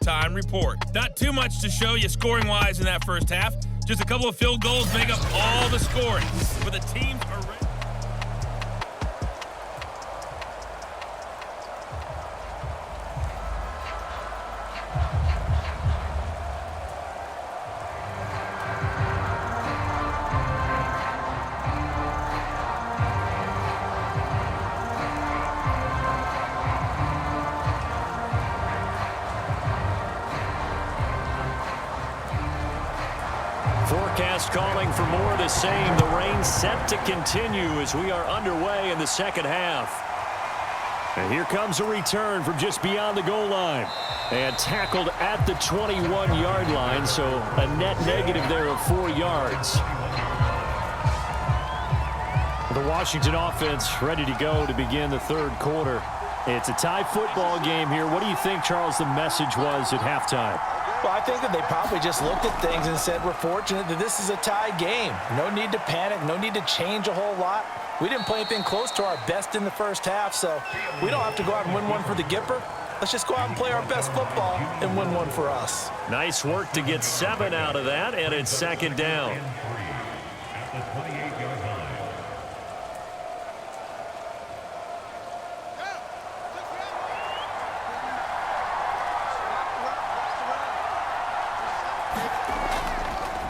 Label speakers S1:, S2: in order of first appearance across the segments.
S1: halftime report. Not too much to show you scoring-wise in that first half. Just a couple of field goals make up all the scoring. But the teams are ready.
S2: Forecast calling for more of the same. The rain set to continue as we are underway in the second half. And here comes a return from just beyond the goal line. And tackled at the 21-yard line, so a net negative there of 4 yards. The Washington offense ready to go to begin the third quarter. It's a tie football game here. What do you think, Charles, the message was at halftime?
S3: Well, I think that they probably just looked at things and said, we're fortunate that this is a tie game. No need to panic, no need to change a whole lot. We didn't play anything close to our best in the first half, so we don't have to go out and win one for the Gipper. Let's just go out and play our best football and win one for us.
S2: Nice work to get 7 out of that, and it's second down.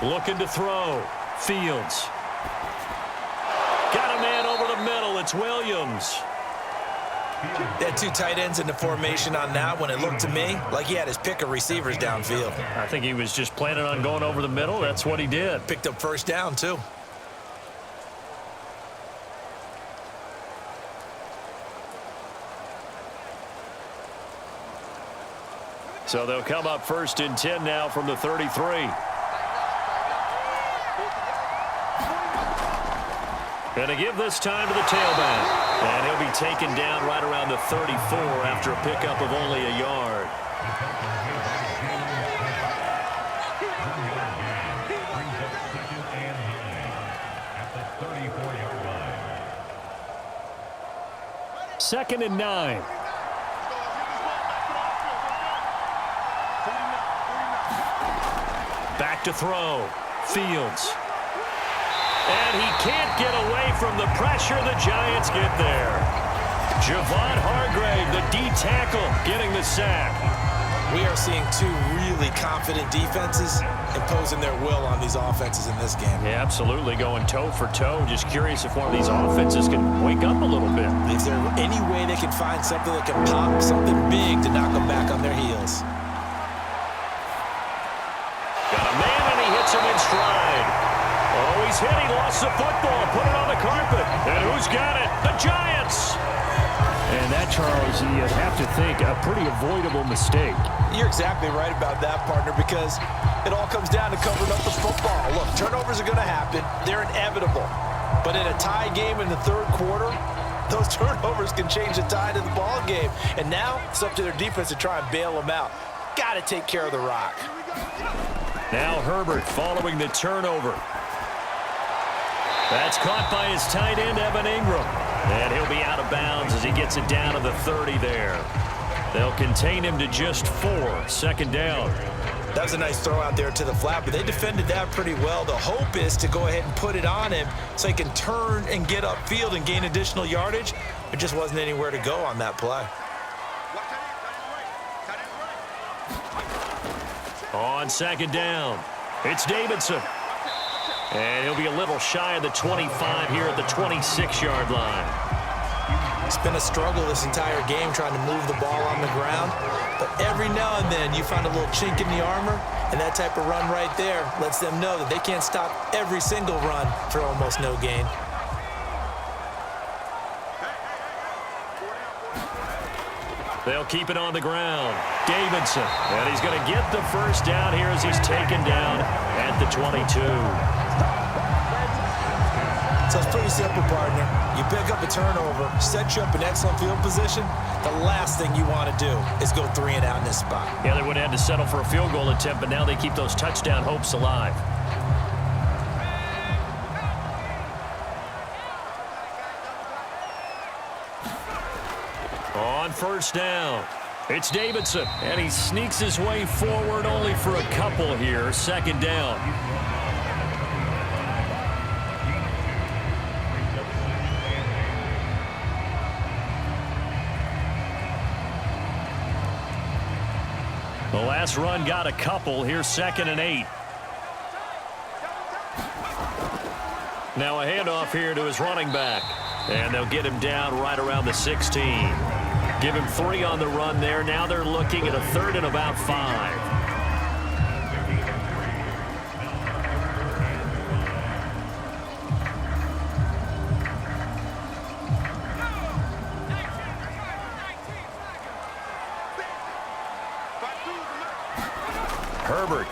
S2: Looking to throw. Fields. Got a man over the middle. It's Williams.
S3: They had 2 tight ends in the formation on that one. It looked to me like he had his pick of receivers downfield.
S2: I think he was just planning on going over the middle. That's what he did.
S3: Picked up first down, too.
S2: So they'll come up first and 10 now from the 33. Going to give this time to the tailback. And he'll be taken down right around the 34 after a pickup of only a yard. Second and 9. Back to throw. Fields. And he can't get away from the pressure. The Giants get there. Javon Hargrave, the D tackle, getting the sack.
S3: We are seeing 2 really confident defenses imposing their will on these offenses in this game.
S2: Yeah, absolutely, going toe for toe. Just curious if one of these offenses can wake up a little bit.
S3: Is there any way they can find something that can pop, something big to knock them back on their heels?
S2: Got a man, and he hits him in stride. Oh, he's hit. He lost the football. Put it on the carpet. And who's got it? The Giants. And that, Charles, you'd have to think a pretty avoidable mistake.
S3: You're exactly right about that, partner, because it all comes down to covering up the football. Look, turnovers are going to happen. They're inevitable. But in a tie game in the third quarter, those turnovers can change the tide of the ball game. And now it's up to their defense to try and bail them out. Got to take care of the rock.
S2: Now Herbert following the turnover. That's caught by his tight end, Evan Ingram. And he'll be out of bounds as he gets it down to the 30 there. They'll contain him to just 4. Second down.
S3: That was a nice throw out there to the flat, but they defended that pretty well. The hope is to go ahead and put it on him so he can turn and get upfield and gain additional yardage. There just wasn't anywhere to go on that play.
S2: On second down, it's Davidson. And he'll be a little shy of the 25 here at the 26-yard line.
S3: It's been a struggle this entire game trying to move the ball on the ground. But every now and then you find a little chink in the armor, and that type of run right there lets them know that they can't stop every single run for almost no gain.
S2: They'll keep it on the ground. Davidson. And he's going to get the first down here as he's taken down at the 22.
S3: So it's pretty simple, partner. You pick up a turnover, set you up in excellent field position. The last thing you want to do is go 3 and out in this spot.
S2: Yeah, they would have had to settle for a field goal attempt, but now they keep those touchdown hopes alive. On first down, It's Davidson, and he sneaks his way forward only for a couple here. Second down. The last run got a couple. Here's 2nd and 8. Now a handoff here to his running back. And they'll get him down right around the 16. Give him 3 on the run there. Now they're looking at a 3rd and about 5. Herbert.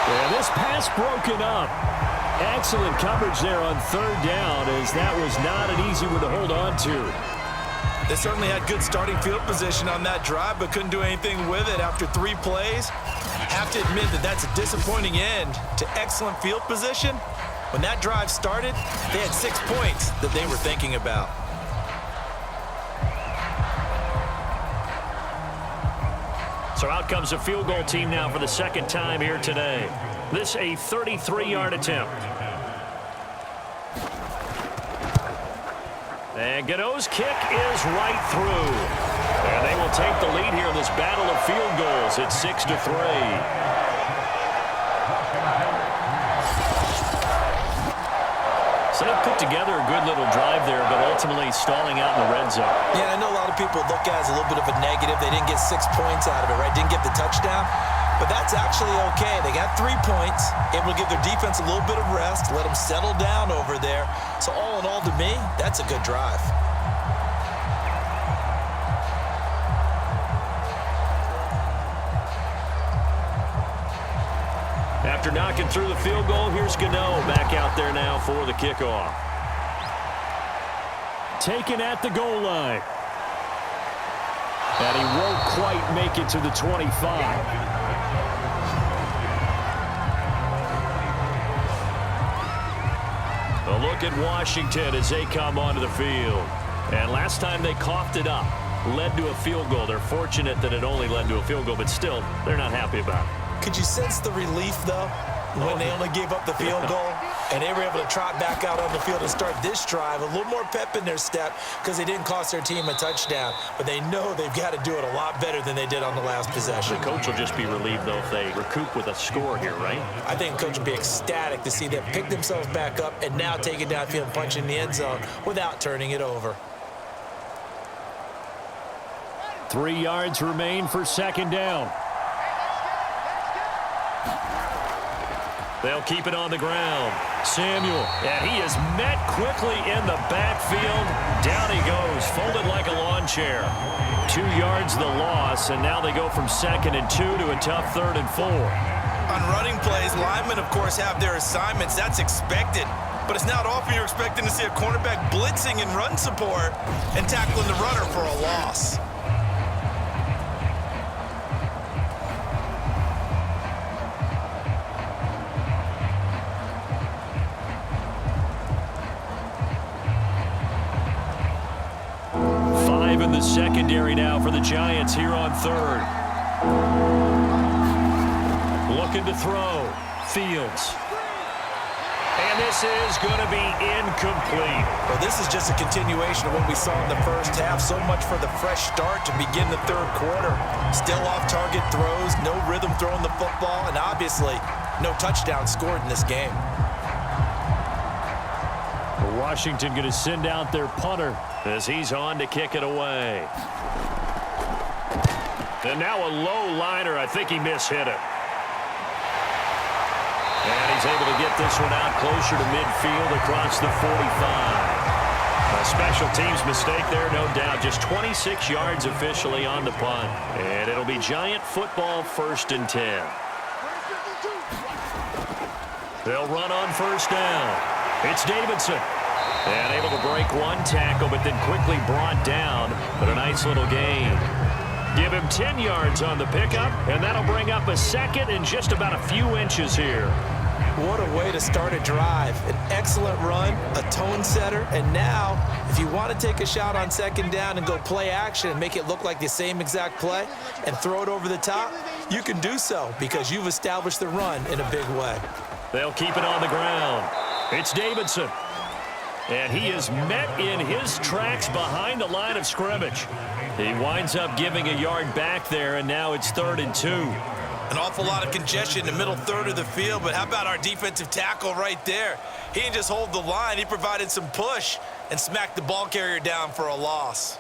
S2: And this pass broken up. Excellent coverage there on 3rd down, as that was not an easy one to hold on to.
S3: They certainly had good starting field position on that drive, but couldn't do anything with it after 3 plays. Have to admit that that's a disappointing end to excellent field position. When that drive started, they had 6 points that they were thinking about.
S2: So out comes a field goal team now for the 2nd time here today. This a 33-yard attempt. And Gano's kick is right through. And they will take the lead here in this battle of field goals. It's 6-3. So they put together a good little drive there, but ultimately stalling out in the red zone.
S3: Yeah, I know a lot of people look at it as a little bit of a negative. They didn't get 6 points out of it, right? Didn't get the touchdown. But that's actually okay. They got 3 points. Able to give their defense a little bit of rest, let them settle down over there. So all in all, to me, that's a good drive.
S2: After knocking through the field goal, here's Gano back out there now for the kickoff. Taken at the goal line. And he won't quite make it to the 25. A look at Washington as they come onto the field. And last time they coughed it up, led to a field goal. They're fortunate that it only led to a field goal, but still, they're not happy about it.
S3: Could you sense the relief, though, when they only gave up the field goal and they were able to trot back out on the field and start this drive? A little more pep in their step because they didn't cost their team a touchdown, but they know they've got to do it a lot better than they did on the last possession.
S2: The coach will just be relieved, though, if they recoup with a score here, right?
S3: I think the coach will be ecstatic to see them pick themselves back up and now take it downfield and punch in the end zone without turning it over.
S2: 3 yards remain for 2nd down. They'll keep it on the ground. Samuel, and he is met quickly in the backfield. Down he goes, folded like a lawn chair. 2 yards the loss, and now they go from 2nd and 2 to a tough 3rd and 4.
S3: On running plays, linemen, of course, have their assignments. That's expected. But it's not often you're expecting to see a cornerback blitzing in run support and tackling the runner for a loss.
S2: In the secondary now for the Giants here on 3rd. Looking to throw. Fields. And this is going to be incomplete.
S3: Well, this is just a continuation of what we saw in the first half. So much for the fresh start to begin the 3rd quarter. Still off-target throws, no rhythm throwing the football, and obviously no touchdown scored in this game.
S2: Washington going to send out their punter as he's on to kick it away. And now a low liner. I think he mishit it. And he's able to get this one out closer to midfield across the 45. A special teams mistake there, no doubt. Just 26 yards officially on the punt. And it'll be Giant football 1st and 10. They'll run on 1st down. It's Davidson. And able to break one tackle, but then quickly brought down. But a nice little gain. Give him 10 yards on the pickup, and that'll bring up a 2nd and just about a few inches here.
S3: What a way to start a drive. An excellent run, a tone setter, and now, if you want to take a shot on second down and go play action and make it look like the same exact play and throw it over the top, you can do so because you've established the run in a big way.
S2: They'll keep it on the ground. It's Davidson. And he is met in his tracks behind the line of scrimmage. He winds up giving a yard back there, and now it's 3rd and 2.
S3: An awful lot of congestion in the middle third of the field, but how about our defensive tackle right there? He didn't just hold the line, he provided some push and smacked the ball carrier down for a loss.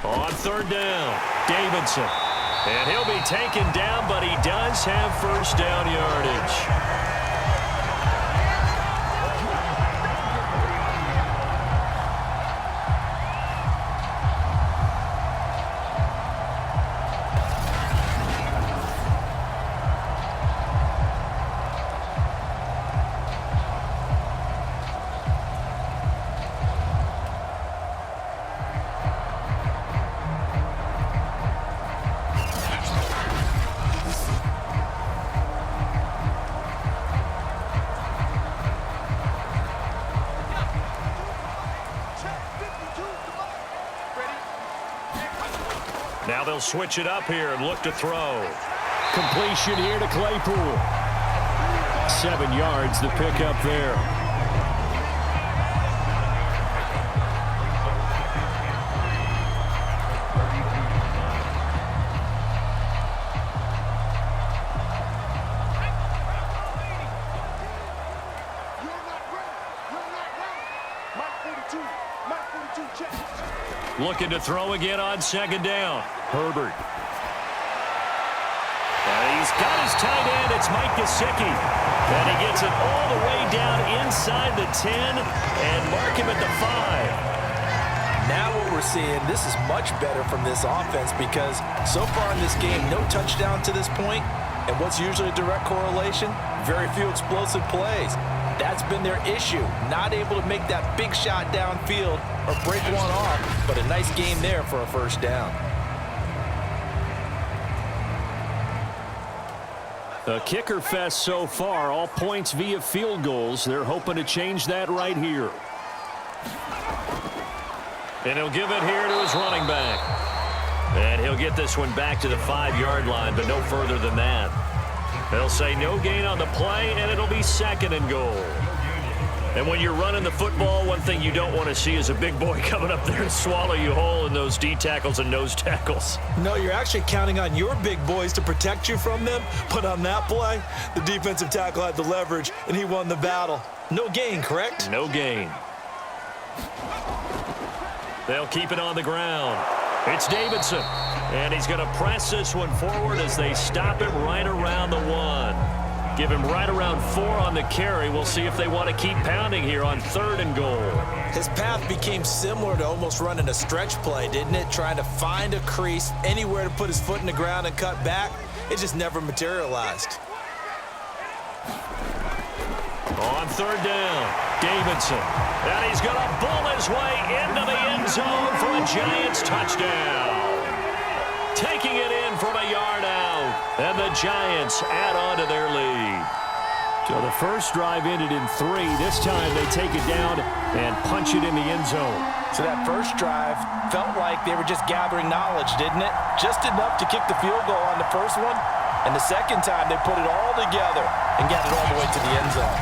S2: On 3rd down, Davidson. And he'll be taken down, but he does have first down yardage. Now they'll switch it up here and look to throw. Completion here to Claypool. 7 yards to pick up there. Looking to throw again on 2nd down. Herbert. He's got his tight end. It's Mike Gesicki. And he gets it all the way down inside the 10 and mark him at the 5.
S3: Now what we're seeing, this is much better from this offense because so far in this game, no touchdown to this point, and what's usually a direct correlation? Very few explosive plays. That's been their issue, not able to make that big shot downfield or break one off, but a nice game there for a first down.
S2: A kicker fest so far, all points via field goals. They're hoping to change that right here. And he'll give it here to his running back. And he'll get this one back to the 5-yard line, but no further than that. They'll say no gain on the play, and it'll be 2nd and goal. And when you're running the football, one thing you don't want to see is a big boy coming up there and swallow you whole in those D tackles and nose tackles.
S3: No, you're actually counting on your big boys to protect you from them, but on that play, the defensive tackle had the leverage, and he won the battle. No gain, correct?
S2: No gain. They'll keep it on the ground. It's Davidson, and he's going to press this one forward as they stop it right around the 1. Give him right around 4 on the carry. We'll see if they want to keep pounding here on 3rd and goal.
S3: His path became similar to almost running a stretch play, didn't it? Trying to find a crease, anywhere to put his foot in the ground and cut back. It just never materialized.
S2: On 3rd down, Davidson. And he's going to bull his way into the end zone for a Giants touchdown. Taking it in from a yard out. And the Giants add on to their lead. So the first drive ended in 3. This time they take it down and punch it in the end zone.
S3: So that first drive felt like they were just gathering knowledge, didn't it? Just enough to kick the field goal on the first one. And the second time they put it all together and got it all the way to the end zone.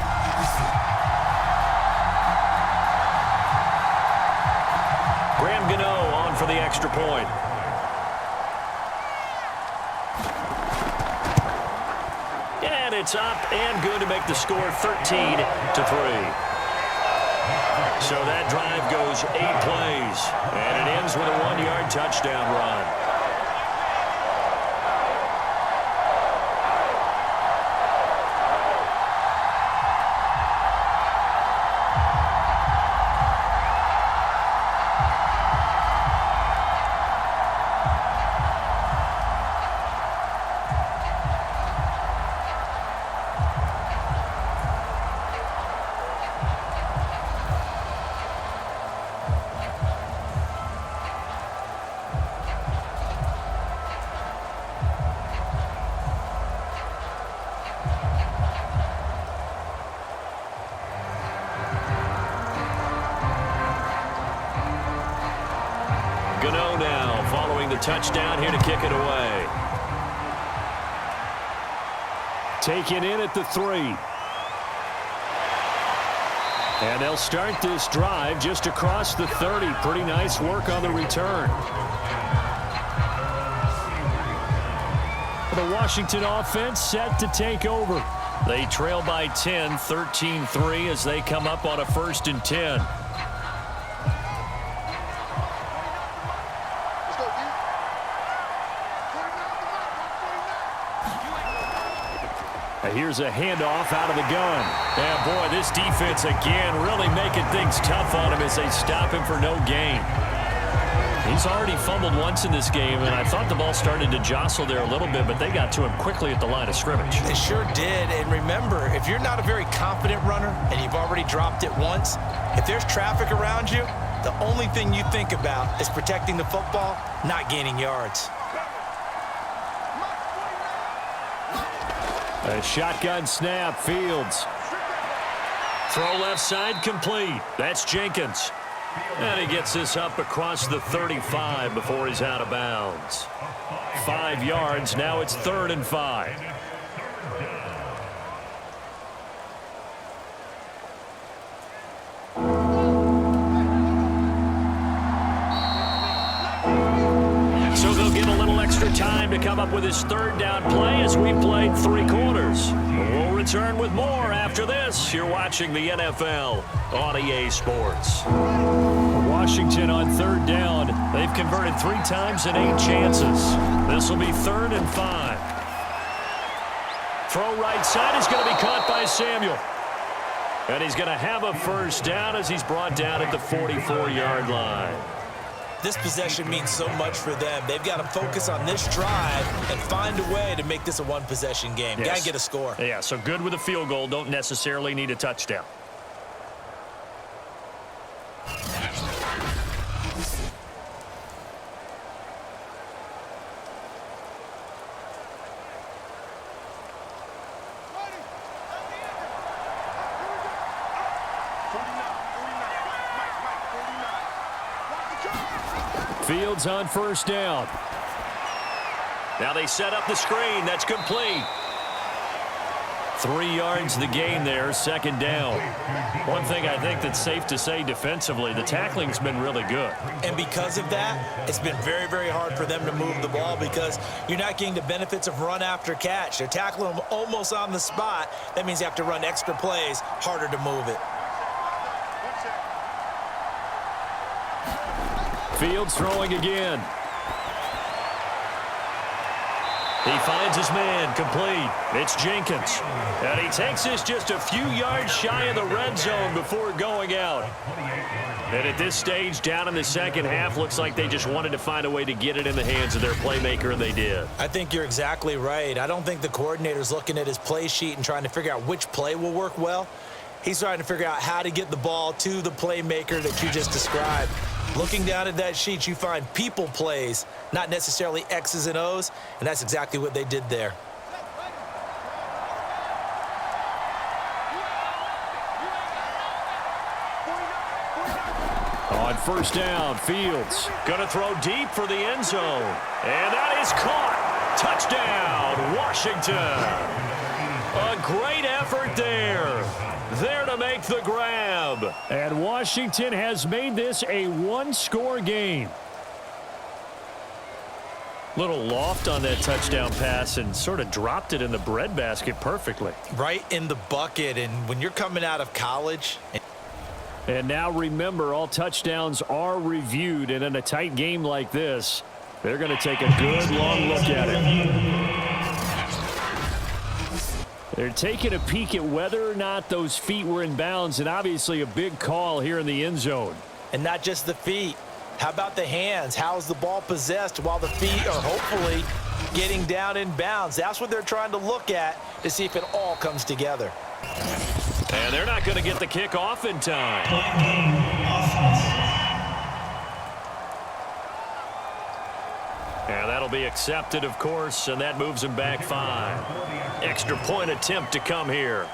S2: Graham Gano on for the extra point. And it's up and good to make the score 13-3. So that drive goes 8 plays, and it ends with a 1-yard touchdown run. Gano now following the touchdown here to kick it away. Taken in at the 3. And they'll start this drive just across the 30. Pretty nice work on the return. The Washington offense set to take over. They trail by 10, 13-3 as they come up on a 1st and 10. Here's a handoff out of the gun. And boy, this defense again really making things tough on him as they stop him for no gain. He's already fumbled once in this game, and I thought the ball started to jostle there a little bit, but they got to him quickly at the line of scrimmage.
S3: They sure did. And remember, if you're not a very confident runner and you've already dropped it once, if there's traffic around you, the only thing you think about is protecting the football, not gaining yards.
S2: A shotgun snap, Fields. Throw left side complete. That's Jenkins. And he gets this up across the 35 before he's out of bounds. 5 yards. Now it's 3rd and 5. So they'll get a little extra time to come up with his 3rd down play as we played 3 quarters. We'll return with more after this. You're watching the NFL on EA Sports. Washington on 3rd down. They've converted 3 times in 8 chances. This will be 3rd and 5. Throw right side is going to be caught by Samuel. And he's going to have a 1st down as he's brought down at the 44-yard line.
S3: This possession means so much for them. They've got to focus on this drive and find a way to make this a one-possession game.
S2: Yes.
S3: Got to get a score.
S2: Yeah, so good with a field goal. Don't necessarily need a touchdown. Fields on 1st down. Now they set up the screen. That's complete. 3 yards the gain there, 2nd down. One thing I think that's safe to say defensively, the tackling's been really good.
S3: And because of that, it's been very, very hard for them to move the ball because you're not getting the benefits of run after catch. They're tackling them almost on the spot. That means you have to run extra plays, harder to move it.
S2: Fields throwing again. He finds his man, complete. It's Jenkins. And he takes this just a few yards shy of the red zone before going out. And at this stage, down in the 2nd half, looks like they just wanted to find a way to get it in the hands of their playmaker, and they did.
S3: I think you're exactly right. I don't think the coordinator's looking at his play sheet and trying to figure out which play will work well. He's trying to figure out how to get the ball to the playmaker that you just described. Looking down at that sheet, you find people plays, not necessarily X's and O's, and that's exactly what they did there.
S2: On 1st down, Fields gonna throw deep for the end zone. And that is caught. Touchdown, Washington. A great effort there. There to make the grab. And Washington has made this a 1-score game. Little loft on that touchdown pass and sort of dropped it in the breadbasket perfectly.
S3: Right in the bucket, and when you're coming out of college.
S2: And now remember, all touchdowns are reviewed, and in a tight game like this, they're going to take a good long look at it. They're taking a peek at whether or not those feet were in bounds, and obviously a big call here in the end zone.
S3: And not just the feet. How about the hands? How's the ball possessed while the feet are hopefully getting down in bounds? That's what they're trying to look at to see if it all comes together.
S2: And they're not going to get the kick off in time. And that'll be accepted, of course, and that moves him back 5. Extra point attempt to come here.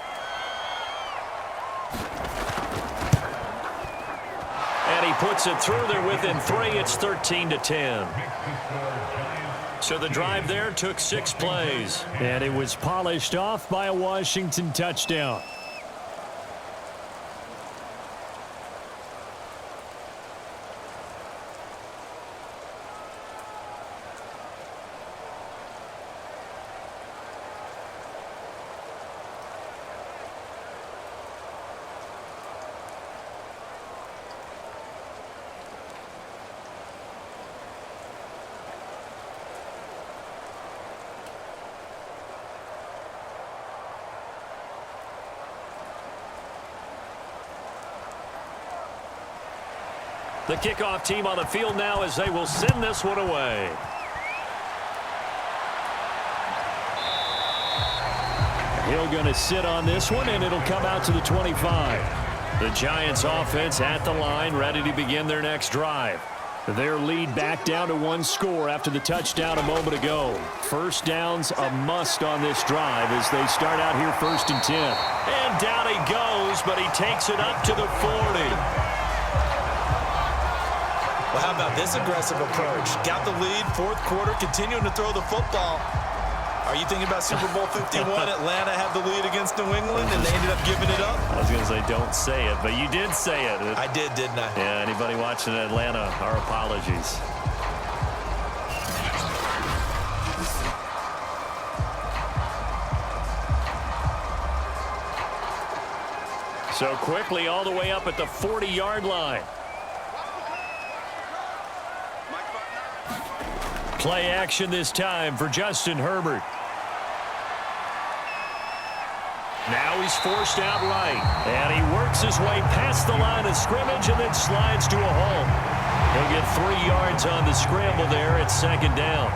S2: And he puts it through. They're within 3. It's 13-10. So the drive there took 6 plays. And it was polished off by a Washington touchdown. The kickoff team on the field now as they will send this one away. Hill going to sit on this one, and it'll come out to the 25. The Giants offense at the line, ready to begin their next drive. Their lead back down to 1 score after the touchdown a moment ago. First down's a must on this drive as they start out here 1st and 10. And down he goes, but he takes it up to the 40.
S3: Well, how about this aggressive approach? Got the lead, 4th quarter, continuing to throw the football. Are you thinking about Super Bowl 51? Atlanta had the lead against New England, and they ended up giving it up?
S2: I was going to say don't say it, but you did say it.
S3: I did, didn't I?
S2: Yeah, anybody watching Atlanta, our apologies. So quickly all the way up at the 40-yard line. Play action this time for Justin Herbert. Now he's forced out right. And he works his way past the line of scrimmage and then slides to a hole. He'll get 3 yards on the scramble there at 2nd down.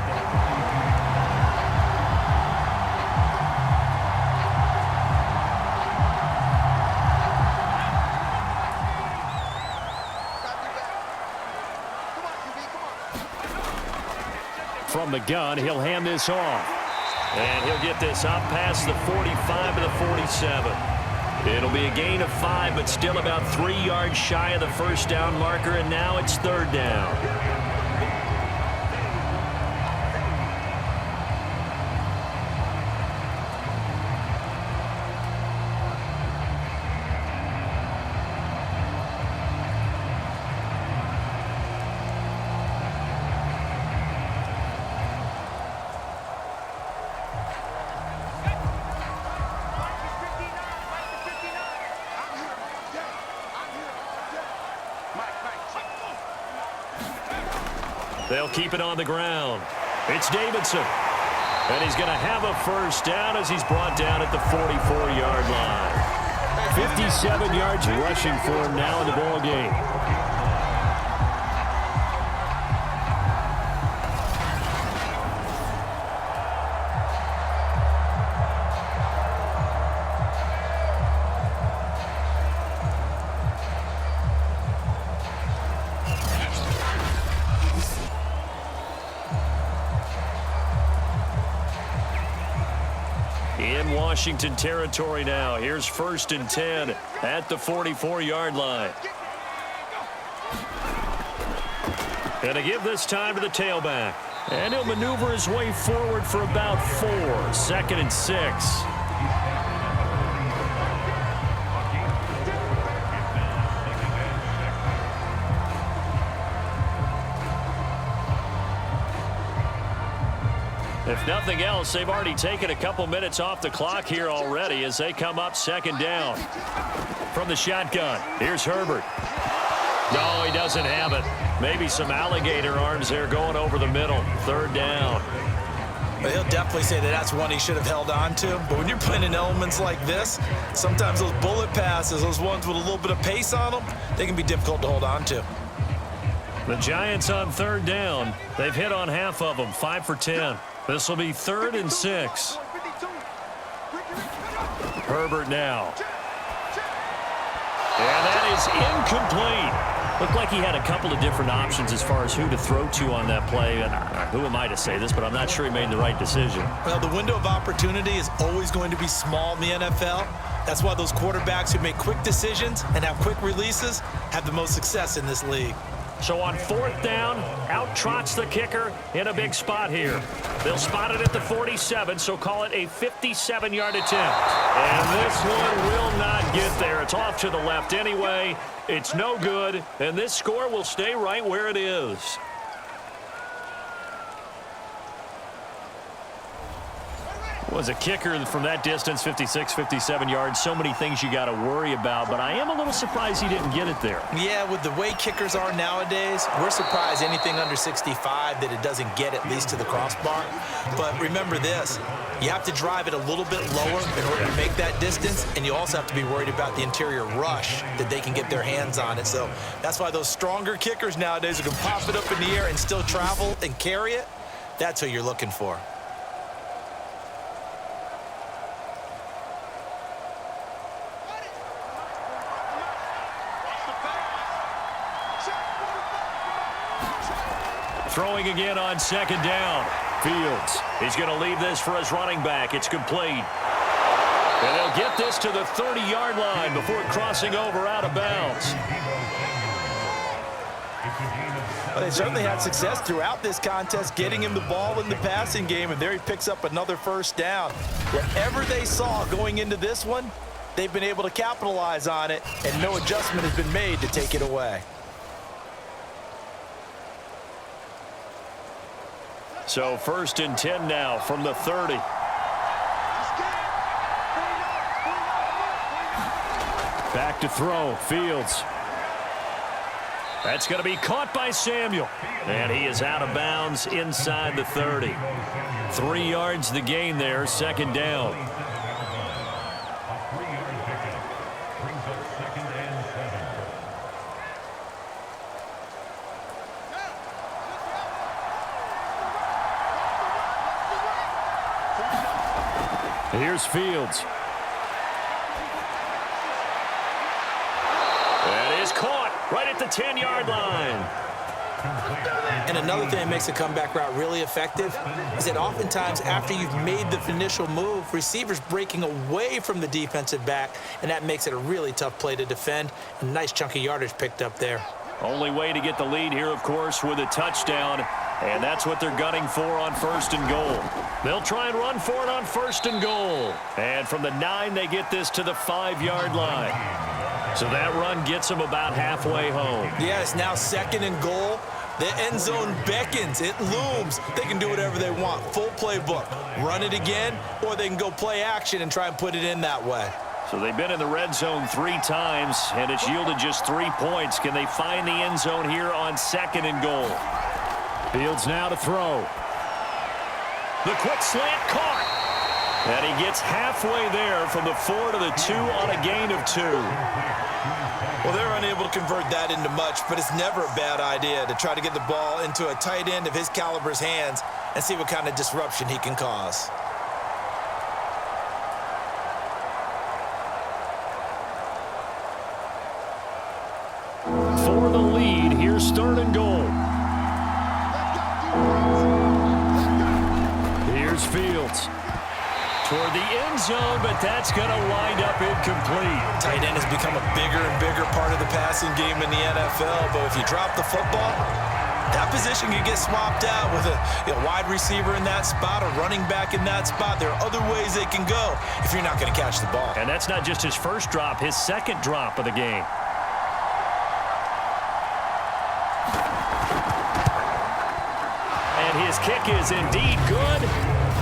S2: From the gun, he'll hand this off. And he'll get this up past the 45 to the 47. It'll be a gain of 5, but still about 3 yards shy of the 1st down marker, and now it's 3rd down. They'll keep it on the ground. It's Davidson. And he's going to have a 1st down as he's brought down at the 44-yard line. 57 yards rushing for him now in the ball game. In Washington territory now. Here's 1st and 10 at the 44-yard line. And to give this time to the tailback. And he'll maneuver his way forward for about 4. 2nd and 6. If nothing else, they've already taken a couple minutes off the clock here already as they come up 2nd down. From the shotgun, here's Herbert. No, he doesn't have it. Maybe some alligator arms there going over the middle. 3rd down.
S3: Well, he'll definitely say that that's one he should have held on to. But when you're playing in elements like this, sometimes those bullet passes, those ones with a little bit of pace on them, they can be difficult to hold on to.
S2: The Giants on 3rd down. They've hit on half of them, 5 for 10. This will be 3rd and 6. Herbert now. And that is incomplete. Looked like he had a couple of different options as far as who to throw to on that play. And who am I to say this, but I'm not sure he made the right decision.
S3: Well, the window of opportunity is always going to be small in the NFL. That's why those quarterbacks who make quick decisions and have quick releases have the most success in this league.
S2: So on 4th down, out trots the kicker in a big spot here. They'll spot it at the 47, so call it a 57-yard attempt. And this one will not get there. It's off to the left anyway. It's no good, and this score will stay right where it is. Was a kicker from that distance, 56, 57 yards. So many things you got to worry about, but I am a little surprised he didn't get it there.
S3: Yeah, with the way kickers are nowadays, we're surprised anything under 65 that it doesn't get at least to the crossbar. But remember this, you have to drive it a little bit lower in order to make that distance, and you also have to be worried about the interior rush that they can get their hands on it. So that's why those stronger kickers nowadays who can pop it up in the air and still travel and carry it, that's who you're looking for.
S2: Throwing again on 2nd down. Fields. He's going to leave this for his running back. It's complete. And they'll get this to the 30-yard line before crossing over out of bounds.
S3: Well, they certainly had success throughout this contest getting him the ball in the passing game, and there he picks up another 1st down. Whatever they saw going into this one, they've been able to capitalize on it, and no adjustment has been made to take it away.
S2: So 1st and 10 now from the 30. Back to throw. Fields. That's going to be caught by Samuel. And he is out of bounds inside the 30. 3 yards the gain there, 2nd down. Here's Fields. That is caught right at the 10-yard line.
S3: And another thing that makes a comeback route really effective is that oftentimes after you've made the initial move, receivers breaking away from the defensive back, and that makes it a really tough play to defend. A nice chunk of yardage picked up there.
S2: Only way to get the lead here, of course, with a touchdown. And that's what they're gunning for on 1st and goal. They'll try and run for it on 1st and goal. And from the 9, they get this to the 5-yard line. So that run gets them about halfway home.
S3: Yeah, it's now 2nd and goal. The end zone beckons. It looms. They can do whatever they want. Full playbook. Run it again, or they can go play action and try and put it in that way.
S2: So they've been in the red zone 3 times, and it's yielded just 3 points. Can they find the end zone here on 2nd and goal? Fields now to throw. The quick slant caught. And he gets halfway there from the 4 to the 2 on a gain of 2.
S3: Well, they're unable to convert that into much, but it's never a bad idea to try to get the ball into a tight end of his caliber's hands and see what kind of disruption he can cause.
S2: For the lead, here's 3rd and goal. Here's Fields. Toward the end zone, but that's going to wind up incomplete.
S3: Tight end has become a bigger and bigger part of the passing game in the NFL, but if you drop the football, that position can get swapped out with a wide receiver in that spot, a running back in that spot. There are other ways they can go if you're not going to catch the ball.
S2: And that's not just his first drop, his 2nd drop of the game. And his kick is indeed good.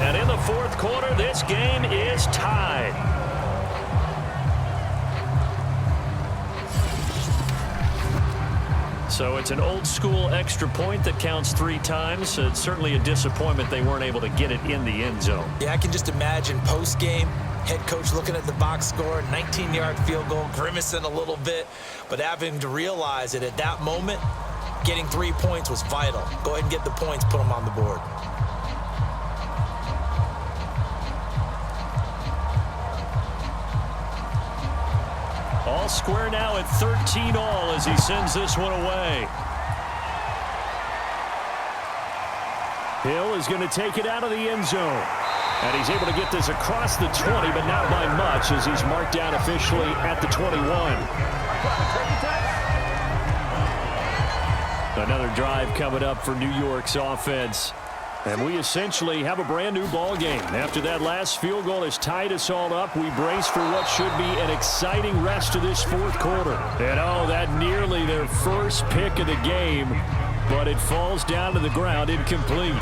S2: And in the 4th quarter, this game is tied. So it's an old-school extra point that counts 3 times. It's certainly a disappointment they weren't able to get it in the end zone.
S3: Yeah, I can just imagine post-game, head coach looking at the box score, 19-yard field goal, grimacing a little bit, but having to realize that at that moment, getting 3 points was vital. Go ahead and get the points, put them on the board.
S2: All square now at 13 all as he sends this one away. Hill is going to take it out of the end zone. And he's able to get this across the 20, but not by much as he's marked down officially at the 21. Another drive coming up for New York's offense. And we essentially have a brand new ball game. After that last field goal has tied us all up, we brace for what should be an exciting rest of this fourth quarter. And oh, that nearly their first pick of the game, but it falls down to the ground incomplete.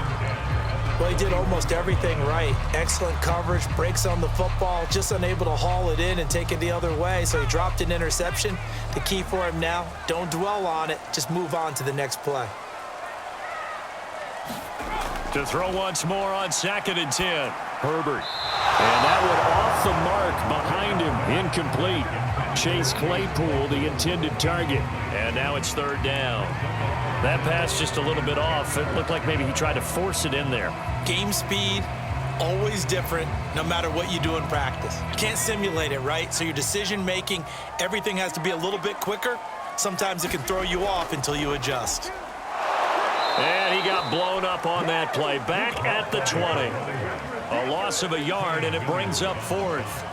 S3: Well, he did almost everything right. Excellent coverage, breaks on the football, just unable to haul it in and take it the other way. So he dropped an interception. The key for him now, don't dwell on it. Just move on to the next play.
S2: To throw once more on 2nd and 10. Herbert. And that one off the mark behind him. Incomplete. Chase Claypool, the intended target. And now it's 3rd down. That pass just a little bit off. It looked like maybe he tried to force it in there.
S3: Game speed, always different, no matter what you do in practice. You can't simulate it, right? So your decision-making, everything has to be a little bit quicker. Sometimes it can throw you off until you adjust.
S2: And he got blown up on that play. Back at the 20. A loss of a yard, and it brings up 4th.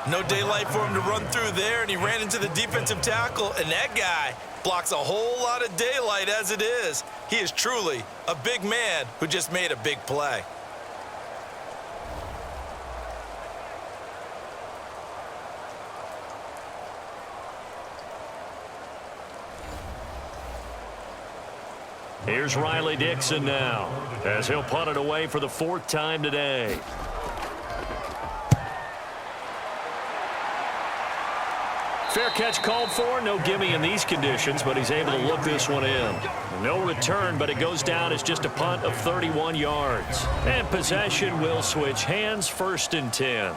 S3: No daylight for him to run through there, and he ran into the defensive tackle, and that guy blocks a whole lot of daylight as it is. He is truly a big man who just made a big play.
S2: Here's Riley Dixon now, as he'll punt it away for the 4th time today. Fair catch called for. No gimme in these conditions, but he's able to look this one in. No return, but it goes down as just a punt of 31 yards. And possession will switch hands, 1st and 10.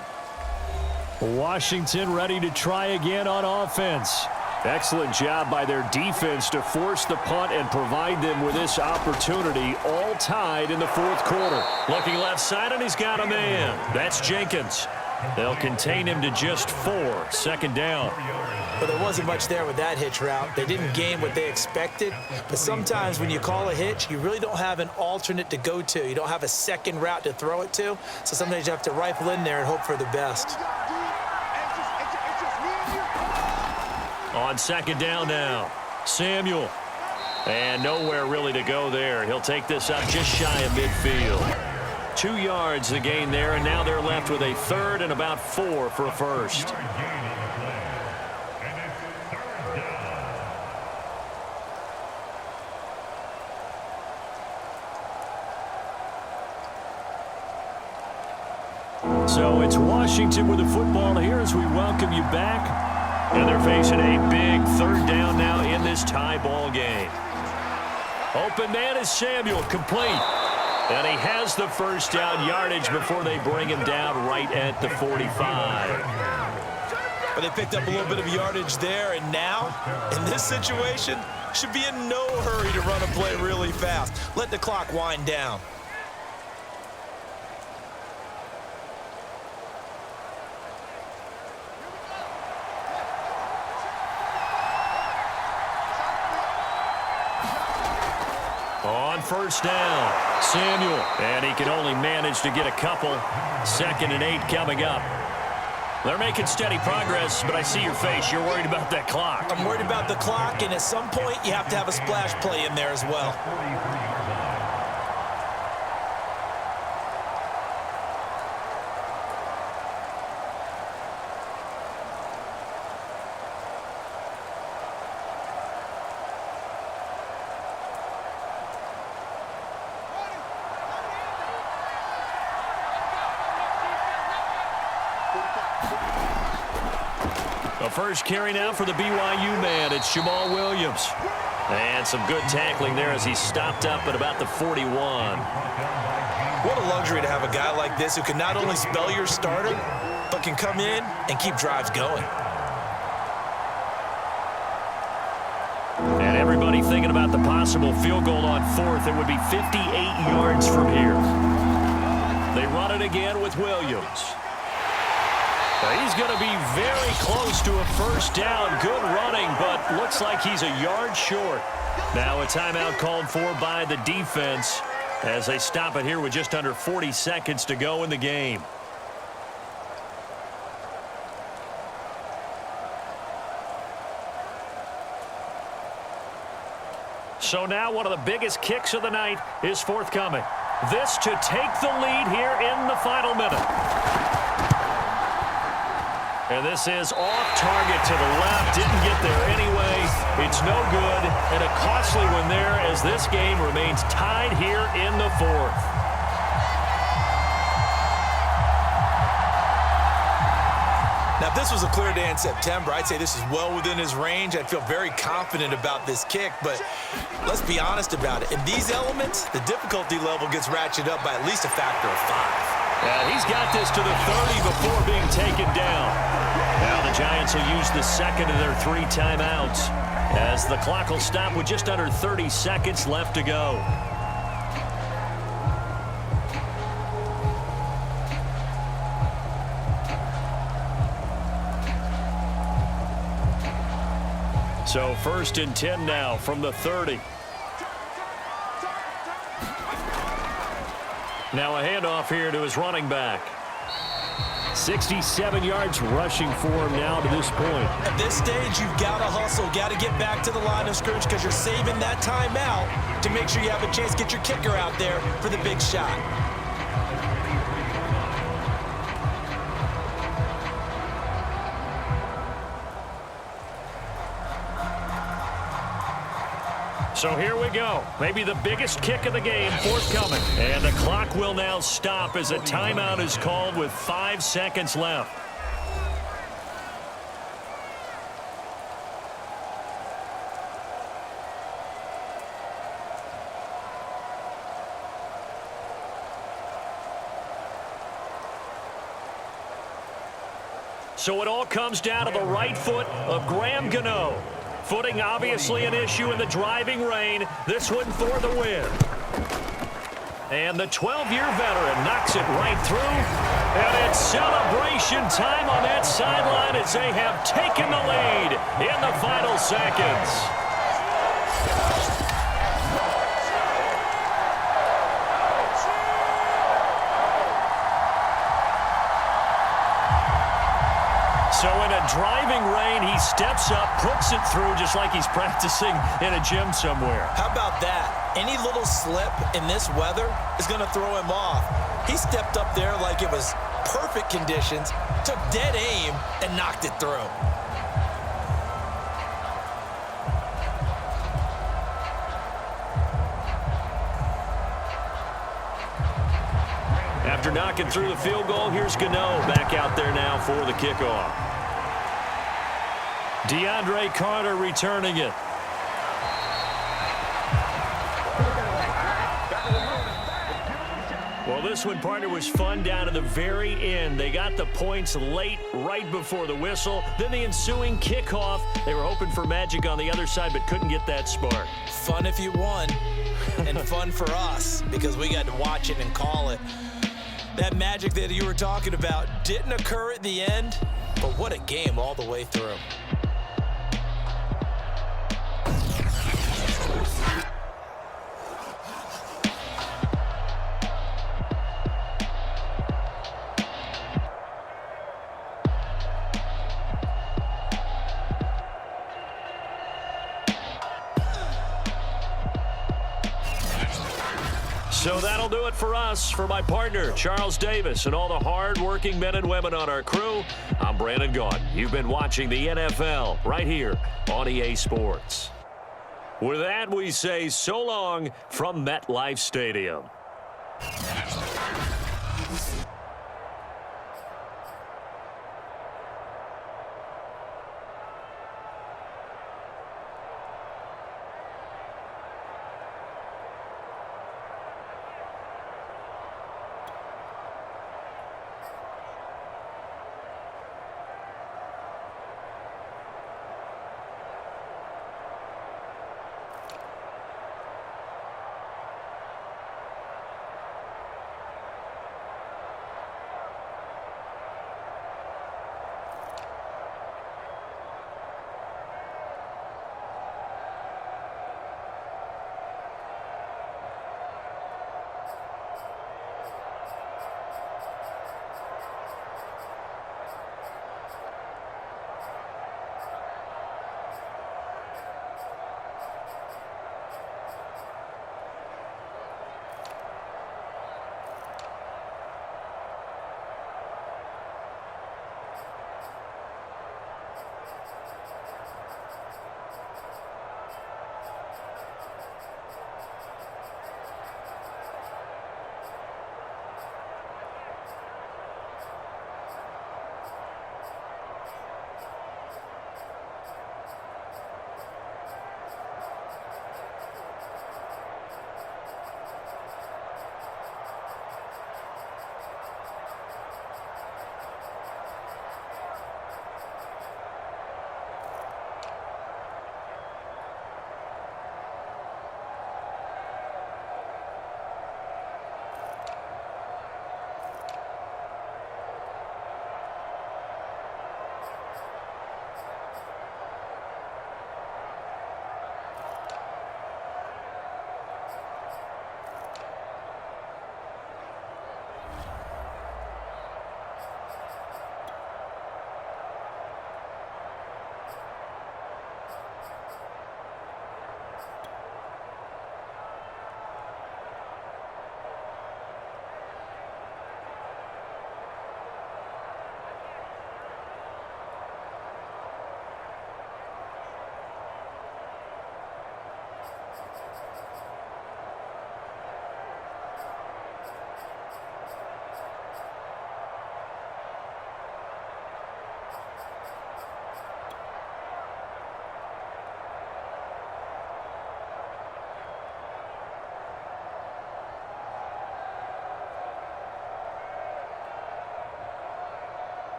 S2: Washington ready to try again on offense. Excellent job by their defense to force the punt and provide them with this opportunity, all tied in the 4th quarter. Looking left side, and he's got a man. That's Jenkins. They'll contain him to just 4. 2nd down.
S3: Well, there wasn't much there with that hitch route. They didn't gain what they expected. But sometimes when you call a hitch, you really don't have an alternate to go to. You don't have a second route to throw it to. So sometimes you have to rifle in there and hope for the best.
S2: On 2nd down now, Samuel. And nowhere really to go there. He'll take this up just shy of midfield. 2 yards the gain there, and now they're left with a 3rd and about 4 for a 1st. So it's Washington with the football here as we welcome you back. And they're facing a big 3rd down now in this tie ball game. Open man is Samuel, complete. And he has the 1st down yardage before they bring him down right at the 45.
S3: But they picked up a little bit of yardage there, and now, in this situation, should be in no hurry to run a play really fast. Let the clock wind down.
S2: On 1st down, Samuel. And he can only manage to get a couple. 2nd and 8 coming up. They're making steady progress, but I see your face. You're worried about that clock.
S3: I'm worried about the clock, and at some point, you have to have a splash play in there as well.
S2: The first carry now for the BYU man. It's Jamal Williams. And some good tackling there as he stopped up at about the 41.
S3: What a luxury to have a guy like this who can not only spell your starter, but can come in and keep drives going.
S2: And everybody thinking about the possible field goal on 4th. It would be 58 yards from here. They run it again with Williams. He's going to be very close to a 1st down. Good running, but looks like he's a yard short. Now a timeout called for by the defense. as they stop it here with just under 40 seconds to go in the game. So now one of the biggest kicks of the night is forthcoming. This to take the lead here in the final minute. And this is off target to the left. Didn't get there anyway. It's no good. And a costly one there as this game remains tied here in the fourth.
S3: Now, if this was a clear day in September, I'd say this is well within his range. I'd feel very confident about this kick, but let's be honest about it. In these elements, the difficulty level gets ratcheted up by at least a factor of 5.
S2: Yeah, he's got this to the 30 before being taken down. Now the Giants will use the second of their 3 timeouts as the clock will stop with just under 30 seconds left to go. So 1st and 10 now from the 30. Now a handoff here to his running back. 67 yards rushing for him now to this point.
S3: At this stage, you've got to hustle, got to get back to the line of scrimmage because you're saving that timeout to make sure you have a chance to get your kicker out there for the big shot.
S2: So here we go. Maybe the biggest kick of the game forthcoming. And the clock will now stop as a timeout is called with 5 seconds left. So it all comes down to the right foot of Graham Gano. Footing obviously an issue in the driving rain. This one for the win. And the 12-year veteran knocks it right through. And it's celebration time on that sideline as they have taken the lead in the final seconds. So in a driving rain, he steps up, puts it through just like he's practicing in a gym somewhere.
S3: How about that? Any little slip in this weather is going to throw him off. He stepped up there like it was perfect conditions, took dead aim, and knocked it through.
S2: After knocking through the field goal, here's Gano back out there now for the kickoff. DeAndre Carter returning it. Well, this one, partner, was fun down to the very end. They got the points late, right before the whistle. Then the ensuing kickoff. They were hoping for magic on the other side, but couldn't get that spark.
S3: Fun if you won, and fun for us because we got to watch it and call it. That magic that you were talking about didn't occur at the end, but what a game all the way through.
S2: So that'll do it for us. For my partner, Charles Davis, and all the hard-working men and women on our crew, I'm Brandon Gaudin. You've been watching the NFL right here on EA Sports. With that, we say so long from MetLife Stadium.